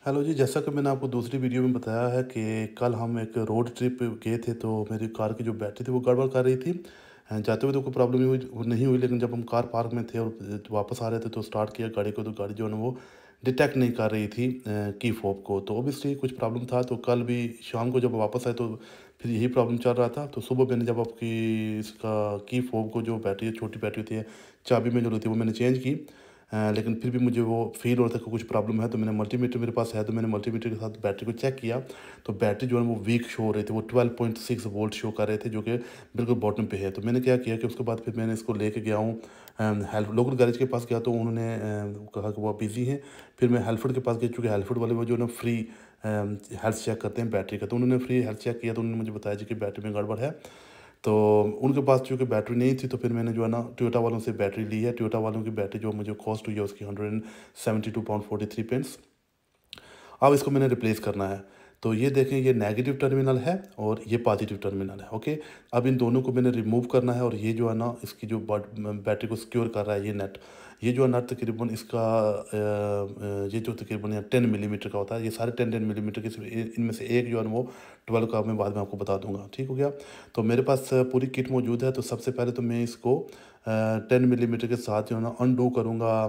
Hello जी, जैसा कि मैंने आपको दूसरी वीडियो में बताया है कि कल हम एक रोड ट्रिप पे गए थे, तो मेरी कार की जो बैटरी थी वो गड़बड़ कर रही थी। जाते हुए तो कोई प्रॉब्लम नहीं हुई, लेकिन जब हम कार पार्क में थे और वापस आ रहे थे तो स्टार्ट किया गाड़ी को, तो गाड़ी जो है ना वो डिटेक्ट नहीं कर रही थी की फोब को। तो ऑब्वियसली कुछ प्रॉब्लम था, तो कल भी शाम को जब वापस आए तो फिर यही प्रॉब्लम चल रहा था। तो सुबह मैंने जब आपकी इसका की फोब को, जो बैटरी है, छोटी बैटरी होती है, चाबी में जो होती है, वो मैंने चेंज की। लेकिन फिर भी मुझे वो फ़ील हो रहा था कि कुछ प्रॉब्लम है, तो मैंने मल्टीमीटर मेरे पास है, तो मैंने मल्टीमीटर के साथ बैटरी को चेक किया। तो बैटरी जो है वो वीक शो हो रही थी, वो 12.6 वोल्ट शो कर रहे थे, जो कि बिल्कुल बॉटम पे है। तो मैंने क्या किया कि उसके बाद फिर मैंने इसको लेके गया हूँ हेल्प लोकल गैरेज के पास गया, तो उन्होंने कहा कि वो बिज़ी हैं। फिर मैं हेल्पफुड के पास गया, चूँकि हेल्पफुड वाले वो जो है ना फ्री हेल्थ चेक करते हैं बैटरी का, तो उन्होंने फ्री हेल्थ चेक किया, तो उन्होंने मुझे बताया जी कि बैटरी में गड़बड़ है। तो उनके पास चूँकि बैटरी नहीं थी, तो फिर मैंने जो है ना टोयोटा वालों से बैटरी ली है। टोयोटा वालों की बैटरी जो मुझे कॉस्ट हुई है उसकी 172 पाउंड 43 पेंस। अब इसको मैंने रिप्लेस करना है। तो ये देखें, ये नेगेटिव टर्मिनल है और ये पॉजिटिव टर्मिनल है, ओके। अब इन दोनों को मैंने रिमूव करना है, और ये जो है ना इसकी जो बैटरी को सिक्योर कर रहा है ये नट। ये जो है नट तकरीबन इसका ये जो तकरीबन 10 मिलीमीटर का होता है, ये सारे 10 मिलीमीटर के, सिर्फ इनमें से एक जो है ना वो 12 का मैं बाद में आपको बता दूंगा, ठीक हो गया। तो मेरे पास पूरी किट मौजूद है। तो सबसे पहले तो मैं इसको 10 मिलीमीटर के साथ जो है ना अनडू करूँगा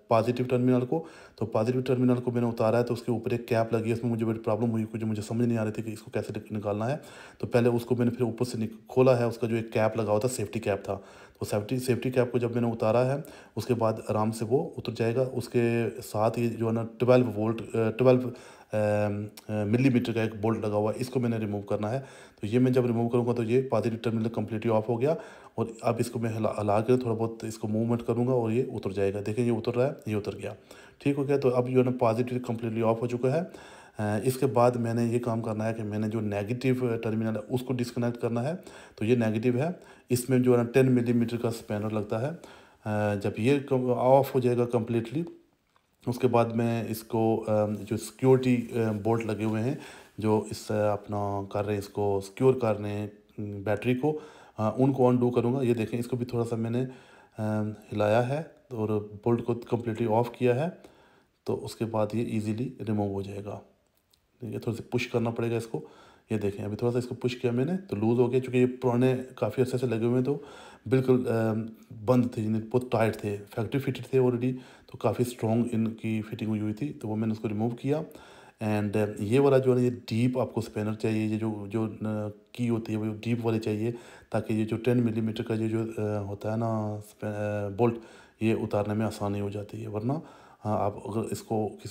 पॉजिटिव टर्मिनल को। तो पॉजिटिव टर्मिनल को मैंने उतारा है, तो उसके ऊपर एक कैप लगी है, उसमें मुझे बड़ी प्रॉब्लम हुई, कुछ मुझे समझ नहीं आ रही थी कि इसको कैसे निकालना है। तो पहले उसको मैंने फिर ऊपर से खोला है, उसका जो एक कैप लगा हुआ था, सेफ्टी कैप था। तो सेफ्टी कैप को जब मैंने उतारा है, उसके बाद आराम से वो उतर जाएगा। उसके साथ ही जो है ना 12 मिलीमीटर का एक बोल्ट लगा हुआ है, इसको मैंने रिमूव करना है। तो ये मैं जब रिमूव करूँगा तो ये पॉजिटिव टर्मिनल कम्प्लीटली ऑफ हो गया। और अब इसको मैं हिला हिला कर थोड़ा बहुत इसको मूवमेंट करूँगा और ये उतर जाएगा। देखिए ये उतर रहा है, ये उतर गया, ठीक हो गया। तो अब जो है ना पॉजिटिव कम्प्लीटली ऑफ हो चुका है। इसके बाद मैंने ये काम करना है कि मैंने जो नेगेटिव टर्मिनल है उसको डिस्कनेक्ट करना है। तो ये नेगेटिव है, इसमें जो है ना 10 मिलीमीटर का स्पैनर लगता है। जब ये ऑफ हो जाएगा कम्प्लीटली, उसके बाद मैं इसको जो सिक्योरिटी बोल्ट लगे हुए हैं, जो इस अपना कर रहे हैं, इसको सिक्योर कर रहे हैं बैटरी को, उनको अनडू करूँगा। ये देखें, इसको भी थोड़ा सा मैंने हिलाया है और बोल्ट को कम्प्लीटली ऑफ किया है। तो उसके बाद ये इजीली रिमूव हो जाएगा। ठीक है, थोड़ा सा पुश करना पड़ेगा इसको। ये देखें, अभी थोड़ा सा इसको पुश किया मैंने तो लूज़ हो गया, क्योंकि ये पुराने काफ़ी अच्छे से लगे हुए हैं, तो बिल्कुल बंद थे, यानी बहुत टाइट थे, फैक्ट्री फिटेड थे ऑलरेडी। तो काफ़ी स्ट्रॉन्ग इनकी फिटिंग हुई थी, तो वो मैंने उसको रिमूव किया। एंड ये वाला जो है ना, ये डीप आपको स्पैनर चाहिए, ये जो जो की होती है वो डीप वाली चाहिए, ताकि ये जो 10 मिलीमीटर का ये जो होता है ना बोल्ट, ये उतारने में आसानी हो जाती है। वरना आप अगर इसको किसी